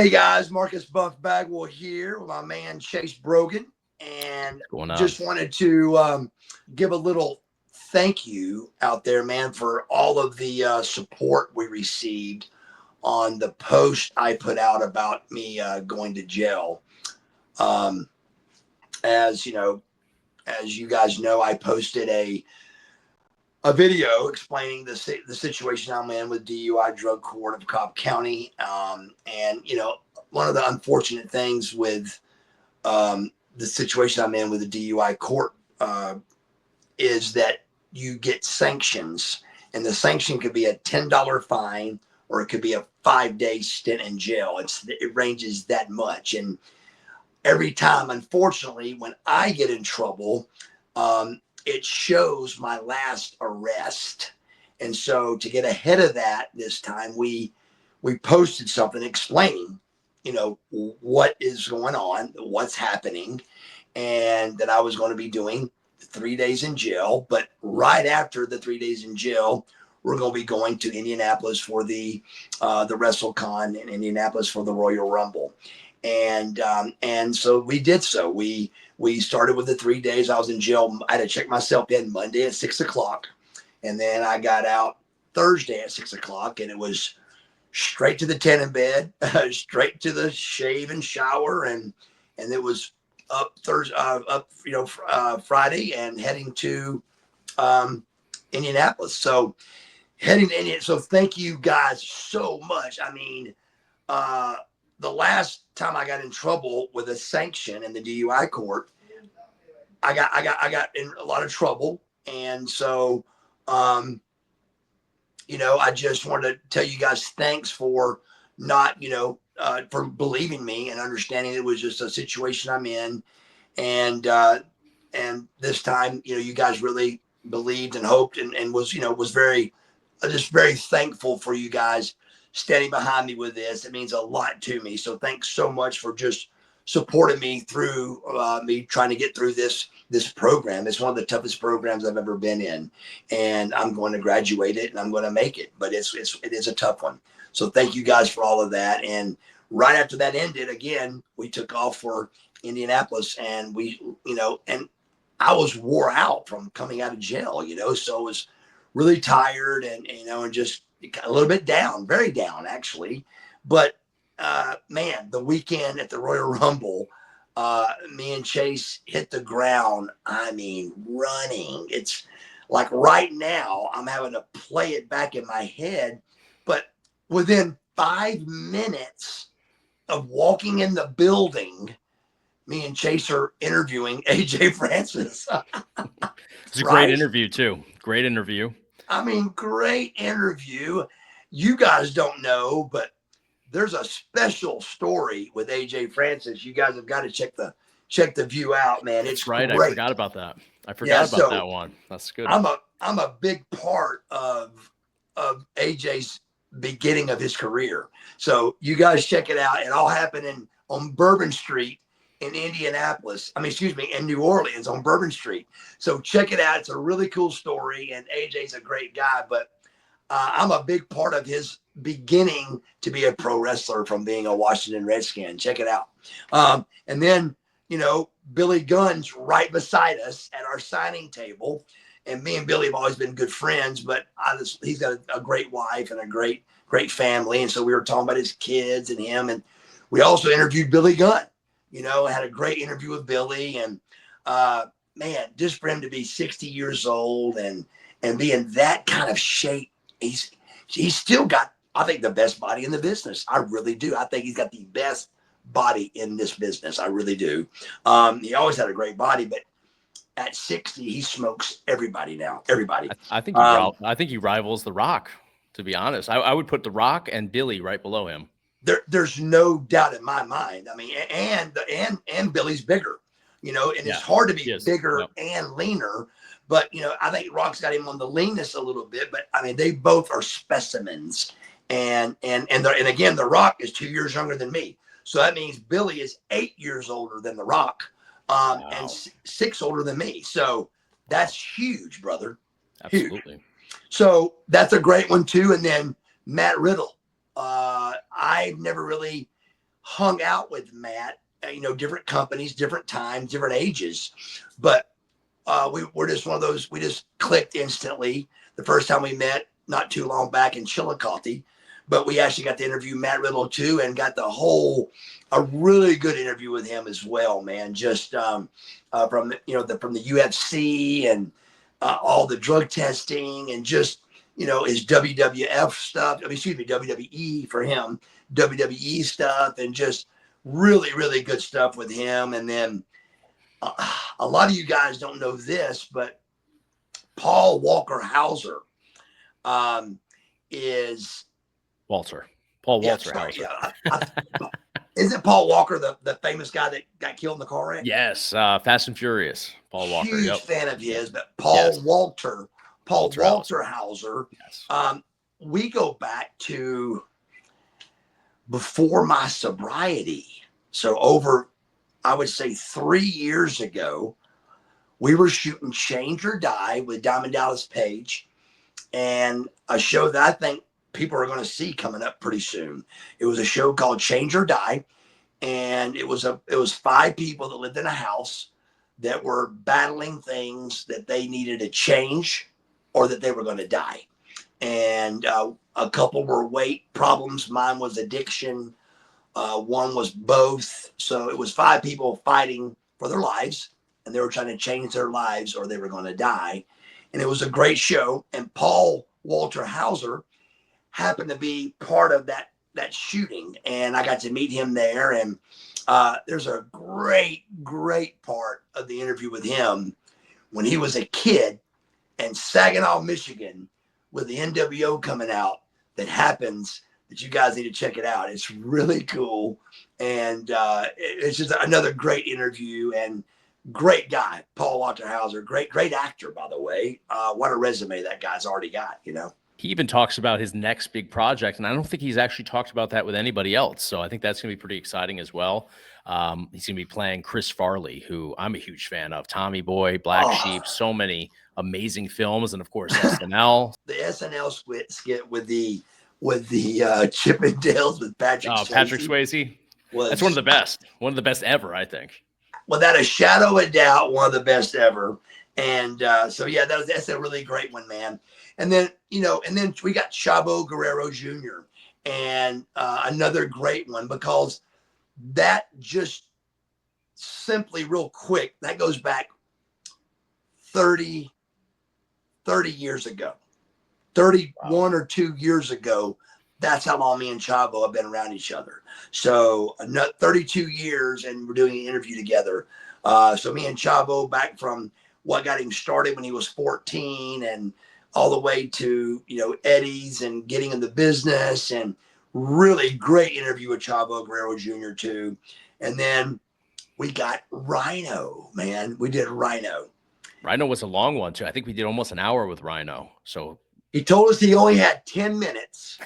Hey guys, Marcus Buff Bagwell here with my man Chase Brogan, and just wanted to give a little thank you out there, man, for all of the support we received on the post I put out about me going to jail. Um, as you know, as you guys know, I posted a video explaining the situation I'm in with DUI drug court of Cobb County. And, one of the unfortunate things with the situation I'm in with the DUI court is that you get sanctions, and the sanction could be a $10 fine or it could be a 5-day stint in jail. It ranges that much. And every time, unfortunately, when I get in trouble, it shows my last arrest. And so to get ahead of that this time, we posted something explaining, what is going on, what's happening, and that I was going to be doing 3 days in jail. But right after the 3 days in jail, we're going to be going to Indianapolis for the Wrestlecon in Indianapolis for the Royal Rumble. And so we did so. We started with the 3 days I was in jail. I had to check myself in Monday at 6:00. And then I got out Thursday at 6:00, and it was straight to the tanning bed, straight to the shave and shower. And it was up Friday and heading to Indianapolis. So heading to Indianapolis. So thank you guys so much. I mean, the last time I got in trouble with a sanction in the DUI court, I got in a lot of trouble. And so, I just wanted to tell you guys thanks for not, for believing me and understanding it was just a situation I'm in. And this time, you guys really believed and hoped and was, was very, just very thankful for you guys standing behind me with this. It means a lot to me. So thanks so much for just supporting me through me trying to get through this program. It's one of the toughest programs I've ever been in, and I'm going to graduate it and I'm going to make it, but it is a tough one. So thank you guys for all of that. And right after that ended, again, we took off for Indianapolis, and and I was wore out from coming out of jail, so I was really tired and just a little bit down, very down actually. But man, the weekend at the Royal Rumble, me and Chase hit the ground. I mean, running. It's like right now I'm having to play it back in my head, but within 5 minutes of walking in the building, me and Chase are interviewing AJ Francis. It's a great interview too. Great interview. I mean, great interview. You guys don't know, but there's a special story with AJ Francis. You guys have got to check the view out, man. It's right. Great. I forgot about that. That one. That's good. I'm a big part of AJ's beginning of his career. So you guys check it out. It all happened on Bourbon Street in Indianapolis. In New Orleans on Bourbon Street. So check it out. It's a really cool story, and AJ's a great guy, but I'm a big part of his beginning to be a pro wrestler from being a Washington Redskin. Check it out. And then, Billy Gunn's right beside us at our signing table. And me and Billy have always been good friends, but he's got a great wife and a great family. And so we were talking about his kids and him. And we also interviewed Billy Gunn, had a great interview with Billy. And man, just for him to be 60 years old and be in that kind of shape, he's still got, I think, the best body in the business. I really do. I think he's got the best body in this business. I really do. He always had a great body, but at 60, he smokes everybody now. Everybody. I think he rivals The Rock, to be honest. I would put The Rock and Billy right below him. There's no doubt in my mind. I mean, and Billy's bigger, and it's hard to be bigger and leaner. But, I think Rock's got him on the leanness a little bit. But, I mean, they both are specimens. And again, The Rock is 2 years younger than me. So that means Billy is 8 years older than The Rock and 6 older than me. So that's huge, brother. Absolutely. Huge. So that's a great one, too. And then Matt Riddle. I've never really hung out with Matt, different companies, different times, different ages. But we're just one of those, we just clicked instantly. The first time we met, not too long back in Chillicothe, but we actually got to interview Matt Riddle too, and got a really good interview with him as well, man. Just from from the UFC and all the drug testing and just his WWF stuff. I mean, excuse me, WWE for him, WWE stuff, and just really, really good stuff with him. And then a lot of you guys don't know this, but Paul Walker Hauser is Paul Walter Hauser. Isn't Paul Walker the famous guy that got killed in the car wreck? Yes, Fast and Furious. Paul Walker. Huge fan of his, but Paul Walter Hauser. Yes. We go back to before my sobriety. So over, I would say 3 years ago, we were shooting Change or Die with Diamond Dallas Page, and a show that I think people are going to see coming up pretty soon. It was a show called Change or Die, and it was 5 people that lived in a house that were battling things that they needed to change or that they were going to die. And a couple were weight problems. Mine was addiction. One was both. So it was 5 people fighting for their lives, and they were trying to change their lives or they were going to die. And it was a great show. And Paul Walter Hauser happened to be part of that shooting, and I got to meet him there. And there's a great part of the interview with him when he was a kid in Saginaw, Michigan, with the NWO coming out, that happens, that you guys need to check it out. It's really cool. And it's just another great interview, and great guy, Paul Walter Hauser. Great actor, by the way. What a resume that guy's already got, He even talks about his next big project, and I don't think he's actually talked about that with anybody else. So I think that's going to be pretty exciting as well. He's going to be playing Chris Farley, who I'm a huge fan of. Tommy Boy, Black Sheep, so many amazing films, and of course SNL. The SNL skit with the Chippendales with Patrick Swayze. Patrick Swayze. That's one of the best ever, I think. Without a shadow of a doubt, one of the best ever. And so yeah, that's a really great one, man. And then we got Chavo Guerrero Jr. and another great one, because that just simply real quick, that goes back 30 years ago, 31 or 2 years ago. That's how long me and Chavo have been around each other. So 32 years, and we're doing an interview together. So me and Chavo, back from what got him started when he was 14 and all the way to, Eddie's and getting in the business, and really great interview with Chavo Guerrero Jr. too. And then we got Rhino, man. We did Rhino. Rhino was a long one too. I think we did almost an hour with Rhino. So he told us he only had 10 minutes.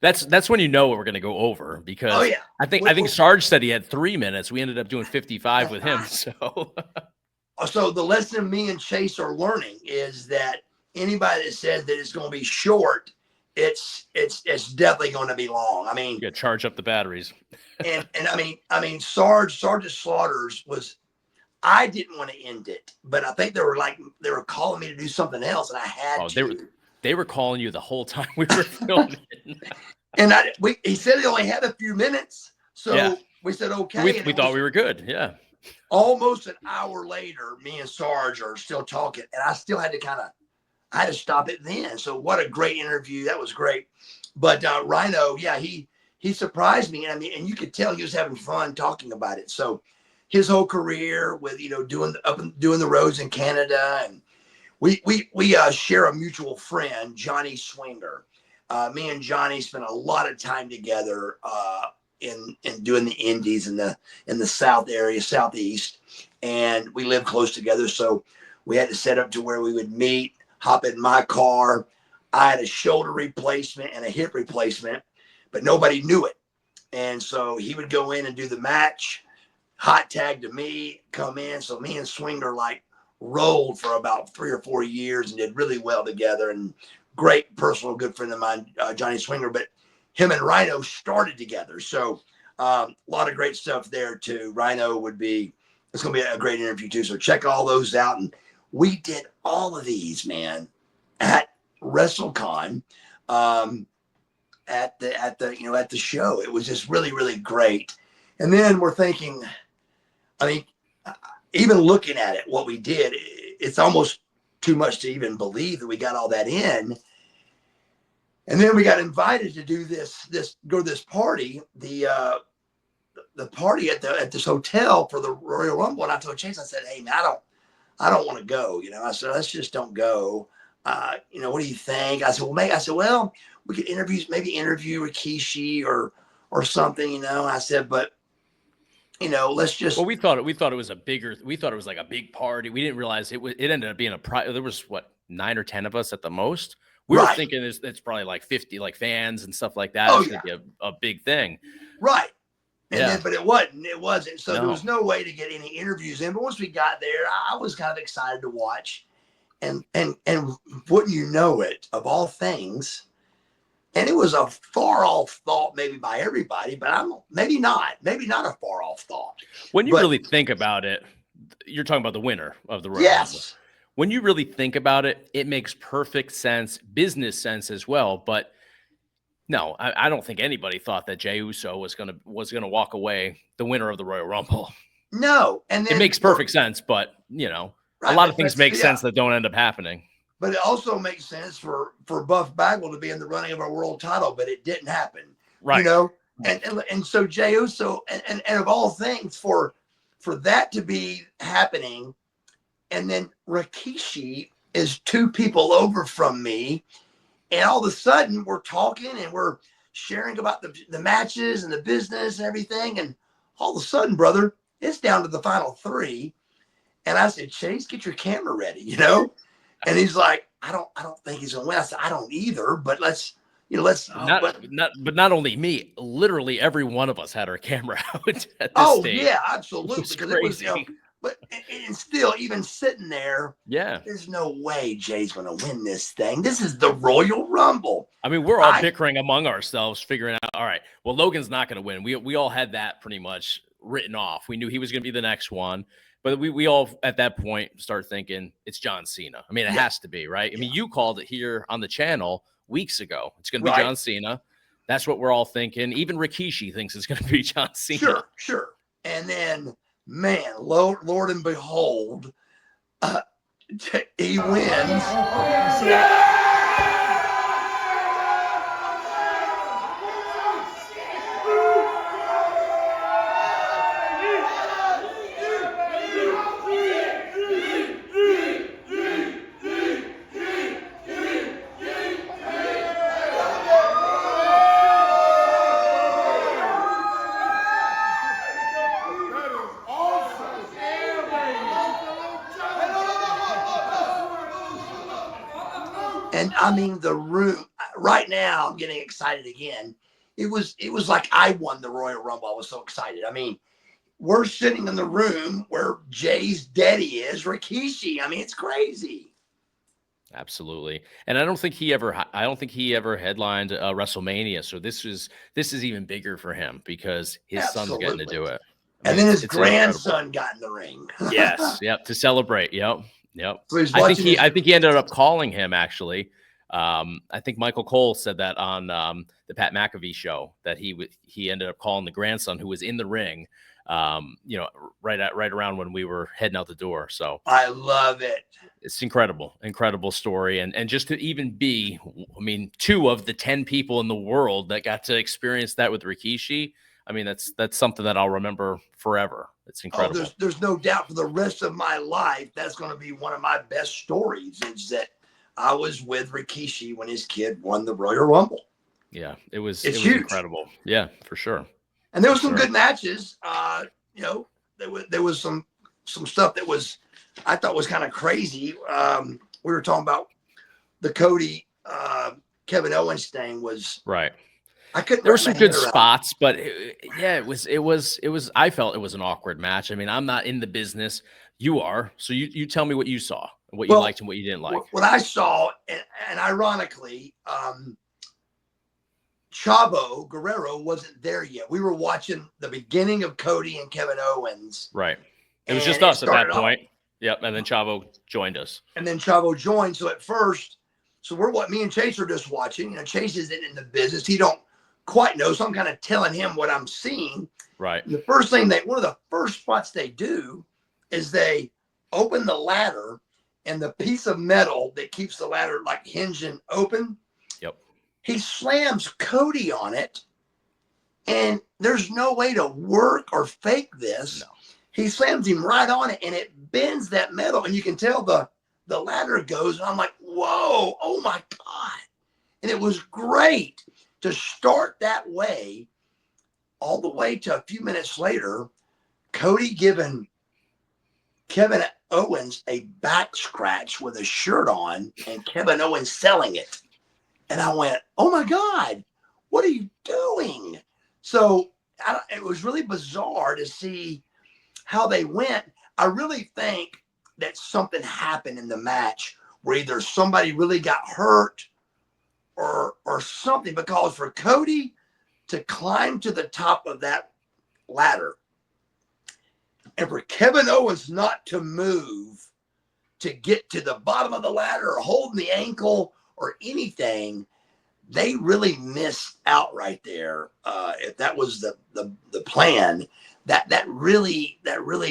That's when you know what we're going to go over, because I think Sarge said he had 3 minutes. We ended up doing 55 with him. So the lesson me and Chase are learning is that anybody that says that it's going to be short, it's definitely going to be long. I mean, you charge up the batteries. and I mean, Sergeant Slaughter's was, I didn't want to end it, but I think they were calling me to do something else, and I had to. They were calling you the whole time we were filming. And he said he only had a few minutes, so we said okay. We thought we were good. Yeah. Almost an hour later, me and Sarge are still talking, and I still had to stop it then. So what a great interview. That was great. But Rhino, he surprised me. I mean, and you could tell he was having fun talking about it. So his whole career with, doing the roads in Canada, and we share a mutual friend, Johnny Swinger. Me and Johnny spent a lot of time together in doing the indies in the South area, Southeast, and we lived close together. So we had to set up to where we would meet, hop in my car. I had a shoulder replacement and a hip replacement, but nobody knew it. And so he would go in and do the match, hot tag to me, come in. So me and Swinger rolled for about 3 or 4 years and did really well together. And great personal good friend of mine, Johnny Swinger. But him and Rhino started together. So A lot of great stuff there too. Rhino it's going to be a great interview too. So check all those out. And we did all of these, man, at Wrestlecon, at the show. It was just really, really great. And then we're thinking, I mean, even looking at it, what we did, it's almost too much to even believe that we got all that in. And then we got invited to do go to this party, the party at this hotel for the Royal Rumble. And I told Chase, I said, hey man, I don't want to go. I said, let's just don't go. What do you think? I said, well, we could maybe interview Rikishi or something, I said, but let's just. Well, we thought it was like a big party. We didn't realize it ended up being there was 9 or 10 of us at the most. We were thinking it's probably like 50 like fans and stuff like that. Oh, it's gonna be a big thing. Right. But it wasn't. So there was no way to get any interviews in. But once we got there, I was kind of excited to watch. And wouldn't you know it, of all things, and it was a far off thought maybe by everybody, but maybe not a far off thought. When you really think about it, you're talking about the winner of the Royal Rumble. Yes. When you really think about it, it makes perfect sense, business sense as well. But no, I don't think anybody thought that Jey Uso was gonna walk away the winner of the Royal Rumble. No, and then, it makes perfect sense, but a lot of things make sense that don't end up happening. But it also makes sense for Buff Bagwell to be in the running of our world title, but it didn't happen. Right. And so Jey Uso, and of all things, for that to be happening, and then Rikishi is 2 people over from me, and all of a sudden we're talking and we're sharing about the matches and the business and everything, and all of a sudden, brother, it's down to the final 3. And I said, Chase, get your camera ready, And he's like, I don't think he's gonna win. I said, I don't either, but let's. Not only me, literally every one of us had our camera out at this stage. Yeah, absolutely. Because it was, but and still, even sitting there, yeah, there's no way Jay's gonna win this thing. This is the Royal Rumble. I mean, we're all bickering among ourselves, figuring out, all right, well, Logan's not gonna win. We all had that pretty much written off. We knew he was gonna be the next one. But we all at that point start thinking it's John Cena. I mean, it has to be, right? I mean, you called it here on the channel weeks ago. It's going to be John Cena. That's what we're all thinking. Even Rikishi thinks it's going to be John Cena. Sure. And then, man, Lord and behold, he wins. And I mean, the room right now, I'm getting excited again. It was like I won the Royal Rumble. I was so excited. I mean, we're sitting in the room where Jay's daddy is, Rikishi. I mean, it's crazy. Absolutely. And I don't think he ever headlined WrestleMania. So this is even bigger for him because his son's getting to do it. And then his grandson got in the ring. Yes. Yep. To celebrate. Yep. So I think he ended up calling him actually. I think Michael Cole said that on the Pat McAfee show that he ended up calling the grandson who was in the ring, right around when we were heading out the door. So I love it. It's incredible story. And just to even be, 2 of the 10 people in the world that got to experience that with Rikishi. I mean, that's something that I'll remember forever. It's incredible. There's no doubt for the rest of my life, that's going to be one of my best stories is that I was with Rikishi when his kid won the Royal Rumble. Yeah, it was incredible. Yeah, for sure. And there was some good matches. There was some stuff that I thought was kind of crazy. We were talking about the Cody Kevin Owens thing was right. There were some good spots, but it was. I felt it was an awkward match. I mean, I'm not in the business. You are, so you tell me what you saw, what you liked, and what you didn't like. What I saw, and ironically, Chavo Guerrero wasn't there yet. We were watching the beginning of Cody and Kevin Owens. Right. It was just us at that point. Yep. And then Chavo joined us. And then Chavo joined. So at first, me and Chase are just watching. Chase isn't in the business. He don't quite know. So I'm kind of telling him what I'm seeing. Right. The first thing one of the first spots they do is they open the ladder, and the piece of metal that keeps the ladder like hinging open. Yep. He slams Cody on it, and there's no way to work or fake this. No. He slams him right on it, and it bends that metal, and you can tell the ladder goes, and I'm like, whoa, oh my God. And it was great to start that way, all the way to a few minutes later, Cody giving Kevin Owens a back scratch with a shirt on, and Kevin Owens selling it. And I went, oh my God, what are you doing? So it was really bizarre to see how they went. I really think that something happened in the match where either somebody really got hurt or something, because for Cody to climb to the top of that ladder and for Kevin Owens not to move to get to the bottom of the ladder or holding the ankle or anything, they really missed out right there. If that was the plan, that really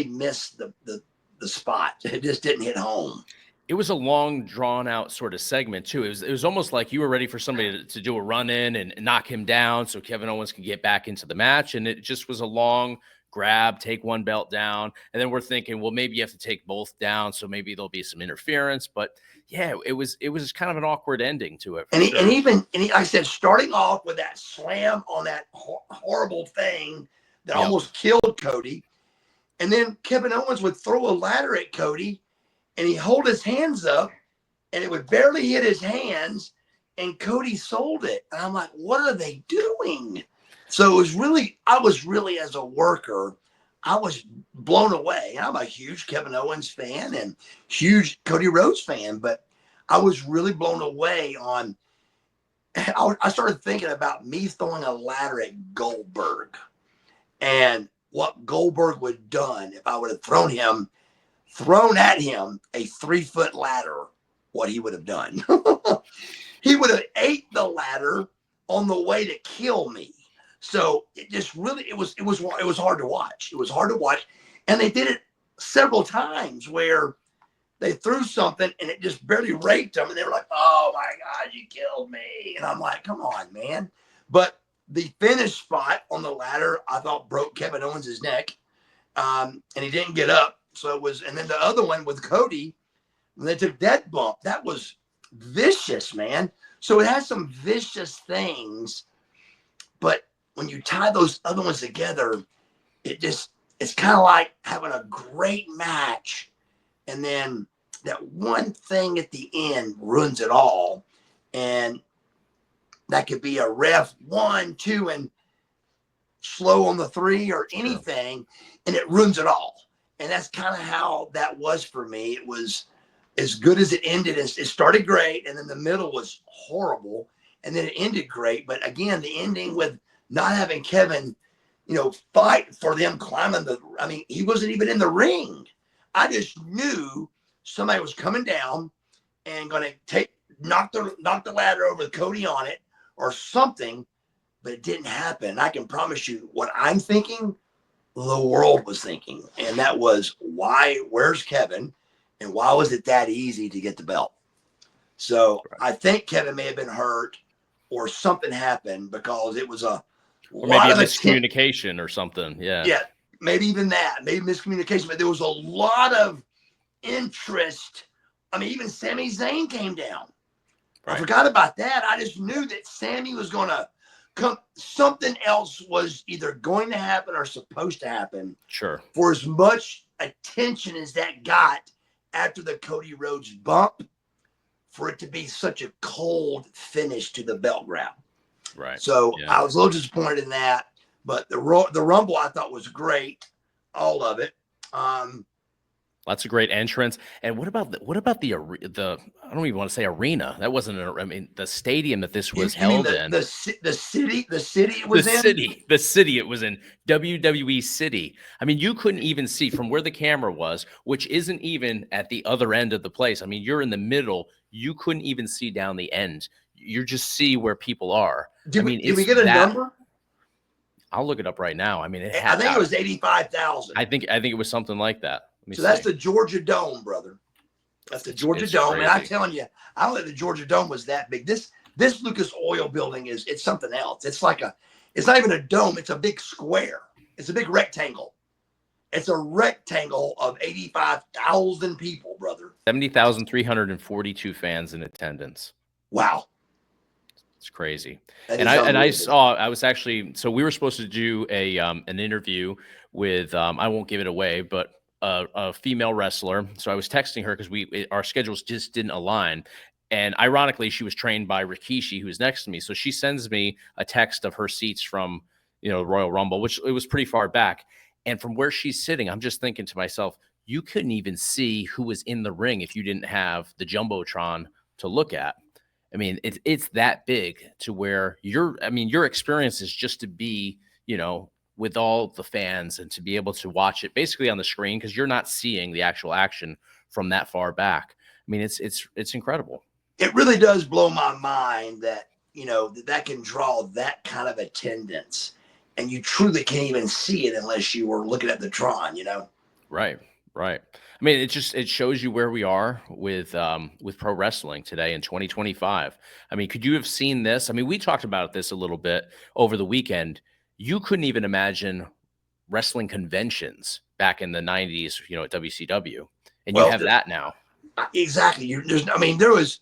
missed the spot. It just didn't hit home. It was a long, drawn out sort of segment too. It was almost like you were ready for somebody to do a run in and knock him down so Kevin Owens could get back into the match. And it just was a long grab, take one belt down. And then we're thinking, well, maybe you have to take both down. So maybe there'll be some interference, but yeah, it was kind of an awkward ending to it. And like I said, starting off with that slam on that horrible thing that almost killed Cody. And then Kevin Owens would throw a ladder at Cody, and he'd hold his hands up, and it would barely hit his hands, and Cody sold it. And I'm like, what are they doing? So I was really, as a worker, I was blown away. I'm a huge Kevin Owens fan and huge Cody Rhodes fan, but I was really blown away I started thinking about me throwing a ladder at Goldberg and what Goldberg would have done if I would have thrown at him a 3-foot ladder, what he would have done. He would have ate the ladder on the way to kill me. So it just really, it was hard to watch. It was hard to watch. And they did it several times where they threw something and it just barely raked them. And they were like, oh my God, you killed me. And I'm like, come on, man. But the finish spot on the ladder, I thought broke Kevin Owens' neck. And he didn't get up. So it was, and then the other one with Cody, when they took that bump, that was vicious, man. So it has some vicious things, but when you tie those other ones together, it's kind of like having a great match, and then that one thing at the end ruins it all. And that could be a ref 1, 2, and slow on the 3 or anything, and it ruins it all. And that's kind of how that was for me. It was as good as it ended. It started great, and then the middle was horrible, and then it ended great. But again, the ending with not having Kevin, fight for them climbing he wasn't even in the ring. I just knew somebody was coming down and going to knock the ladder over with Cody on it or something, but it didn't happen. I can promise you what I'm thinking, the world was thinking, and that was, where's Kevin, and why was it that easy to get the belt? So I think Kevin may have been hurt or something happened, because it was or maybe a miscommunication or something. Yeah, maybe even that, maybe miscommunication, but there was a lot of interest. Even Sami Zayn came down. Right. I forgot about that. I just knew that Sami was going to come. Something else was either going to happen or supposed to happen. Sure. For as much attention as that got after the Cody Rhodes bump, for it to be such a cold finish to the belt grab. Right. So I was a little disappointed in that, but the Rumble I thought was great, all of it. A Lots of great entrance. And what about the I don't even want to say arena. That wasn't I mean, the stadium that this was You mean held in. the city it was in? The city it was in, WWE City. I mean, you couldn't even see from where the camera was, which isn't even at the other end of the place. I mean, you're in the middle. You couldn't even see down the end. You just see where people are. Did we get a number? I'll look it up right now. I mean, I think it was 85,000. I think it was something like that. So that's the Georgia Dome, brother. That's the Georgia Dome. Crazy. And I'm telling you, I don't think the Georgia Dome was that big. This Lucas Oil building it's something else. It's not even a dome. It's a big square. It's a big rectangle. It's a rectangle of 85,000 people, brother. 70,342 fans in attendance. Wow. It's crazy. I was actually, so we were supposed to do an interview with, I won't give it away, but a female wrestler. So I was texting her because our schedules just didn't align. And ironically, she was trained by Rikishi, who's next to me. So she sends me a text of her seats from, Royal Rumble, which it was pretty far back. And from where she's sitting, I'm just thinking to myself, you couldn't even see who was in the ring if you didn't have the Jumbotron to look at. I mean, it's that big to where your experience is just to be, with all the fans and to be able to watch it basically on the screen because you're not seeing the actual action from that far back. I mean, it's incredible. It really does blow my mind that, that can draw that kind of attendance and you truly can't even see it unless you were looking at the Tron, Right. I mean, it shows you where we are with pro wrestling today in 2025. I mean, could you have seen this? I mean, we talked about this a little bit over the weekend. You couldn't even imagine wrestling conventions back in the 90s, at WCW, and you have that now. Exactly. There was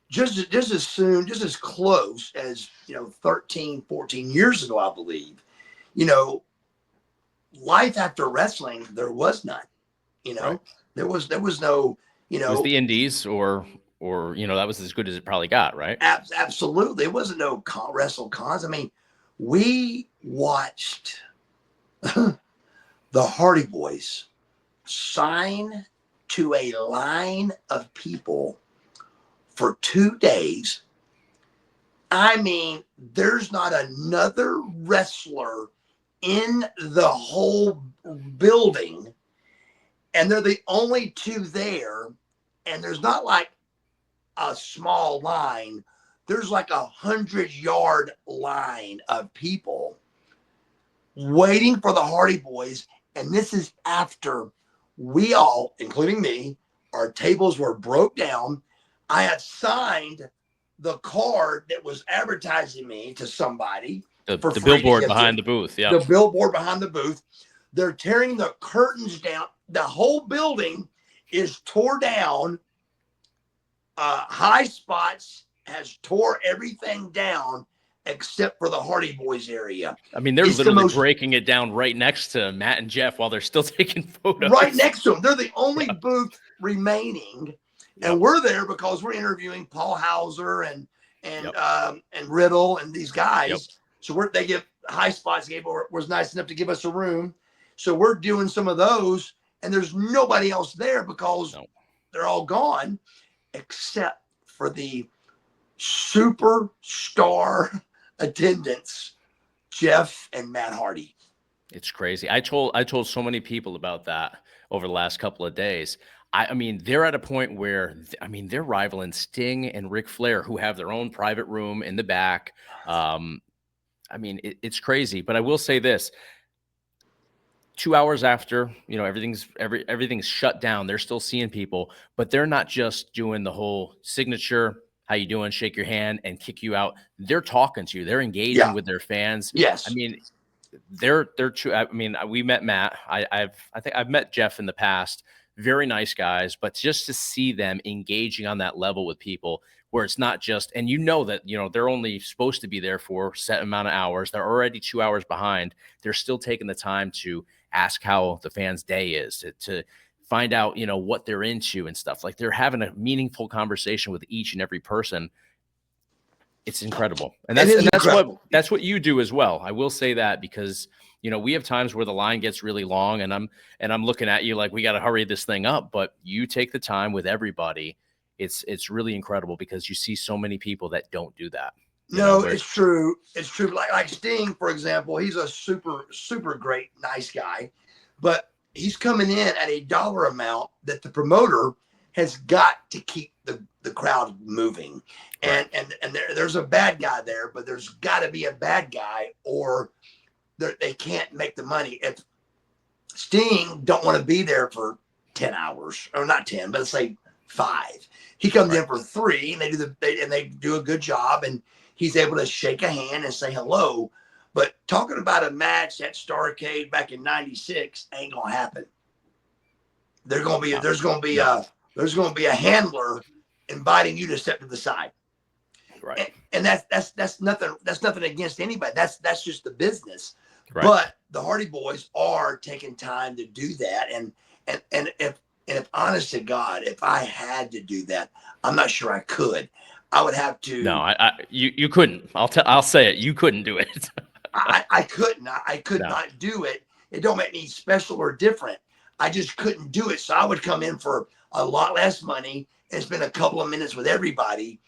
just as close as 13, 14 years ago, I believe. Life after wrestling, there was none. Right. There was no, It was the indies or that was as good as it probably got, right? Absolutely. It wasn't no wrestle cons. I mean, we watched the Hardy Boys sign to a line of people for 2 days. I mean, there's not another wrestler in the whole building, and they're the only two there, and there's not like a small line. There's like 100-yard line of people waiting for the Hardy Boys. And this is after we all, including me, our tables were broke down. I had signed the card that was advertising me to somebody. The billboard behind the booth. Yeah. The billboard behind the booth. They're tearing the curtains down. The whole building is tore down. High Spots has tore everything down except for the Hardy Boys area. I mean, they're literally breaking it down right next to Matt and Jeff while they're still taking photos. Right next to them. They're the only booth remaining. And we're there because we're interviewing Paul Hauser and Riddle and these guys. Yep. So they give High Spots was nice enough to give us a room. So we're doing some of those, and there's nobody else there because they're all gone, except for the superstar attendants, Jeff and Matt Hardy. It's crazy. I told so many people about that over the last couple of days. I mean, they're at a point where, they're rivaling Sting and Ric Flair, who have their own private room in the back. It's crazy. But I will say this. 2 hours after, everything's shut down, they're still seeing people, but they're not just doing the whole signature, how you doing, shake your hand and kick you out. They're talking to you. They're engaging with their fans. Yes. I mean, they're true. I mean, we met Matt. I think I've met Jeff in the past. Very nice guys, but just to see them engaging on that level with people where it's not just, and that, they're only supposed to be there for a set amount of hours. They're already 2 hours behind. They're still taking the time to ask how the fans' day is, to find out, what they're into and stuff. Like they're having a meaningful conversation with each and every person. It's incredible. And It is that's incredible. that's what you do as well. I will say that because, you know, we have times where the line gets really long and I'm looking at you like we got to hurry this thing up, but you take the time with everybody. It's really incredible because you see so many people that don't do that. No, it's true. It's true. Like Sting, for example, he's a super great, nice guy, but he's coming in at a dollar amount that the promoter has got to keep the crowd moving. And right. and there's a bad guy there, but there's got to be a bad guy or they can't make the money. If Sting don't want to be there for 10 hours, or not 10, but let's say 5, he comes in for 3 and they do a good job and he's able to shake a hand and say hello. But talking about a match at Starrcade back in '96 ain't gonna happen. There's gonna be a handler inviting you to step to the side. Right. And that's nothing against anybody. That's just the business. Right. But the Hardy Boys are taking time to do that. And if honest to God, if I had to do that, I'm not sure I could. I would have to. No, you couldn't. I'll say it. You couldn't do it. I couldn't. I could not do it. It don't make me special or different. I just couldn't do it. So I would come in for a lot less money and spend a couple of minutes with everybody.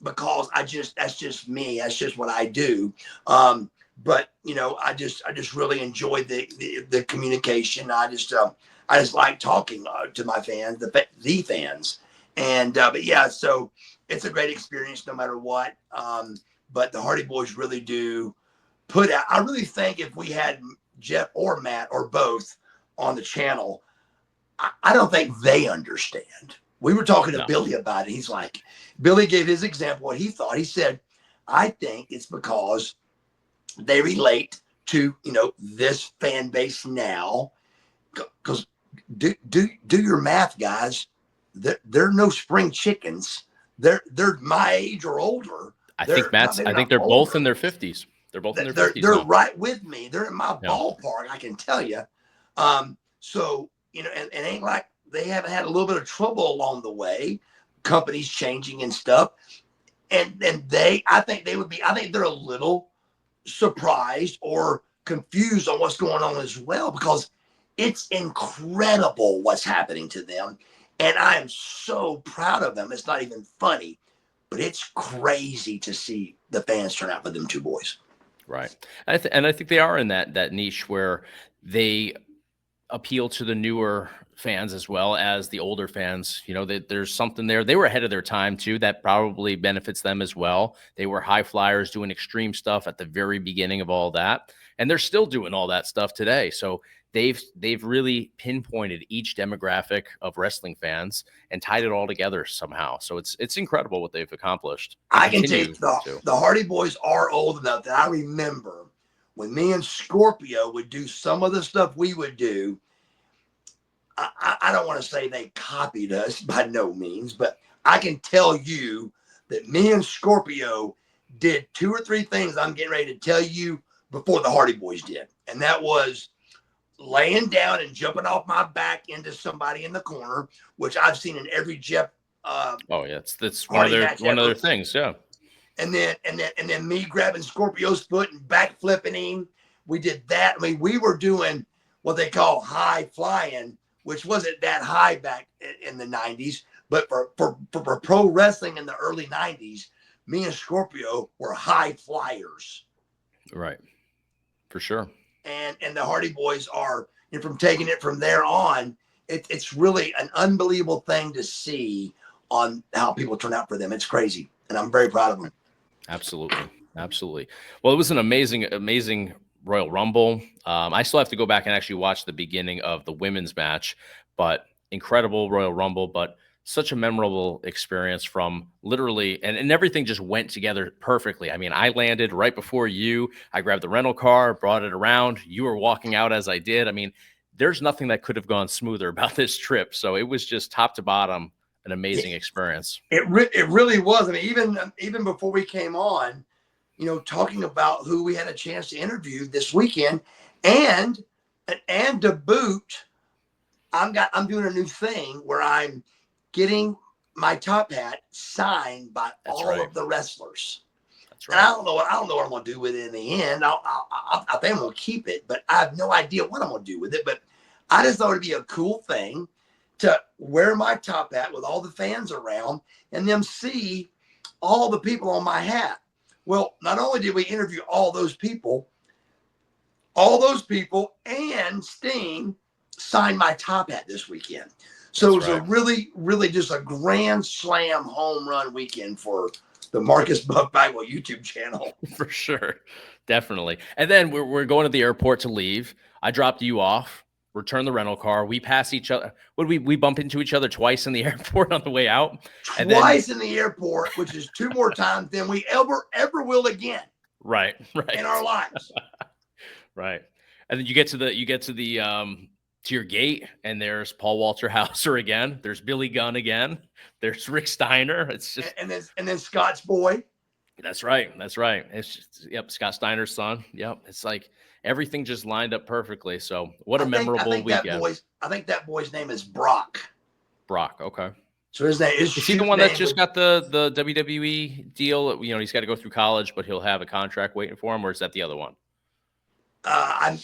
Because that's just me. That's just what I do. But you know, I just really enjoy the communication. I just like talking to my fans, the fans, and but yeah, so it's a great experience no matter what. But the Hardy Boys really do put out. I really think if we had Jeff or Matt or both on the channel, I don't think they understand. We were talking to Billy about it. He's like, Billy gave his example, what he thought. He said, I think it's because they relate to, you know, this fan base now. Because do your math, guys. They're no spring chickens. They're my age or older. I think they're both in their 50s. They're both in their 50s. They're right with me. They're in my ballpark, I can tell you. So, you know, and it ain't like they haven't had a little bit of trouble along the way, companies changing and stuff. And I think they're a little surprised or confused on what's going on as well, because it's incredible what's happening to them. And I am so proud of them. It's not even funny, but it's crazy to see the fans turn out for them two boys. Right. And I think they are in that niche where they appeal to the newer fans as well as the older fans. You know, there's something there. They were ahead of their time too. That probably benefits them as well. They were high flyers doing extreme stuff at the very beginning of all that. And they're still doing all that stuff today. So they've really pinpointed each demographic of wrestling fans and tied it all together somehow. So it's incredible what they've accomplished. I can tell you the Hardy Boys are old enough that I remember when me and Scorpio would do some of the stuff we would do. I don't want to say they copied us by no means, but I can tell you that me and Scorpio did 2 or 3 things I'm getting ready to tell you before the Hardy Boys did. And that was laying down and jumping off my back into somebody in the corner, which I've seen in every Jeff. That's one of their things. Yeah. And then me grabbing Scorpio's foot and back flipping him. We did that. I mean, we were doing what they call high flying, which wasn't that high back in the 90s, but for pro wrestling in the early 90s, me and Scorpio were high flyers. Right. For sure. And the Hardy Boys are, and from taking it from there on, it's really an unbelievable thing to see on how people turn out for them. It's crazy. And I'm very proud of them. Absolutely. Absolutely. Well, it was an amazing Royal Rumble. I still have to go back and actually watch the beginning of the women's match, but incredible Royal Rumble, but such a memorable experience from literally, and everything just went together perfectly. I mean, I landed right before you. I grabbed the rental car, brought it around. You were walking out as I did. I mean, there's nothing that could have gone smoother about this trip. So it was just top to bottom, an amazing experience. It really was. I mean, even before we came on, you know, talking about who we had a chance to interview this weekend, and to boot, I'm doing a new thing where I'm getting my top hat signed by all of the wrestlers. That's right. And I don't know what I'm going to do with it in the end. I think I'm going to keep it, but I have no idea what I'm going to do with it. But I just thought it'd be a cool thing to wear my top hat with all the fans around and them see all the people on my hat. Well, not only did we interview all those people and Sting signed my top hat this weekend. So it was a really, really just a grand slam home run weekend for the Marcus Buff Bagwell YouTube channel. For sure. Definitely. And then we're going to the airport to leave. I dropped you off, return the rental car. We pass each other. We bump into each other twice in the airport on the way out. Twice in the airport, which is 2 more times than we ever will again. Right. In our lives. Right. And then you get to the to your gate, and there's Paul Walter Hauser again. There's Billy Gunn again. There's Rick Steiner. It's just and then Scott's boy. That's right. It's just, Scott Steiner's son. Yep. It's like everything just lined up perfectly. So what a memorable weekend. I think that boy's name is Brock. Brock. Okay. So his name is he the one that just got the WWE deal? You know, he's got to go through college, but he'll have a contract waiting for him, or is that the other one?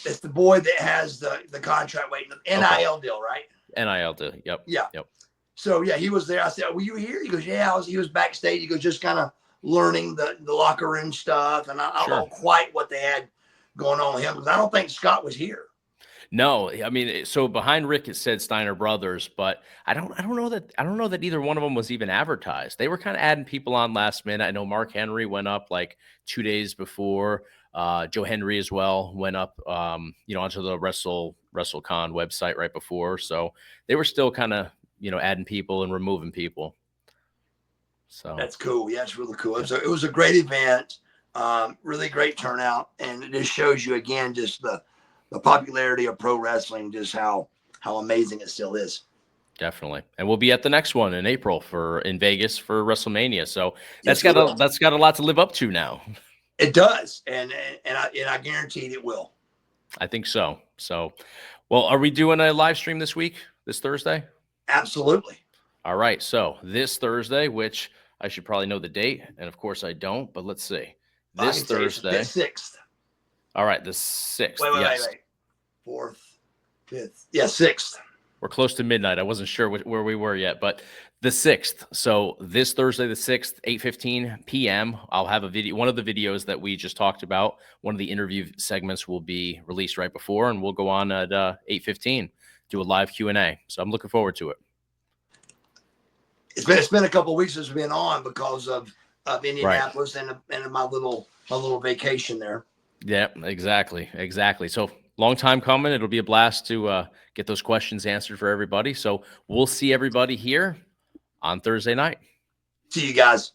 It's the boy that has the contract waiting. NIL deal, right? NIL deal. Yep. Yeah. Yep. So yeah, he was there. I said, "Were you here?" He goes, "Yeah, he was backstage." He goes, "Just kind of learning the locker room stuff." And I don't know quite what they had going on with him, because I don't think Scott was here. No, I mean, so behind Rick it said Steiner Brothers, but I don't know that either one of them was even advertised. They were kind of adding people on last minute. I know Mark Henry went up like 2 days before. Joe Henry as well went up, onto the Wrestlecon website right before. So they were still kind of, adding people and removing people. So that's cool. Yeah, it's really cool. It was a great event, really great turnout, and it just shows you again just the popularity of pro wrestling, just how amazing it still is. Definitely. And we'll be at the next one in April in Vegas for WrestleMania. So that's got a lot to live up to now. It does. And I guarantee it will. I think so. So, well, are we doing a live stream this Thursday? Absolutely. All right. So this Thursday, which I should probably know the date, and of course I don't, but let's see. This Thursday. The 6th. All right, the 6th. Wait. 4th, 5th. Yeah, 6th. We're close to midnight. I wasn't sure where we were yet, but the 6th. So this Thursday, the 6th, 8:15 p.m., I'll have a video. One of the videos that we just talked about, one of the interview segments will be released right before, and we'll go on at 8:15, do a live Q&A. So I'm looking forward to it. It's been a couple of weeks since we've been on because of Indianapolis and my little vacation there. Yeah, exactly. So long time coming. It'll be a blast to get those questions answered for everybody. So we'll see everybody here on Thursday night. See you guys.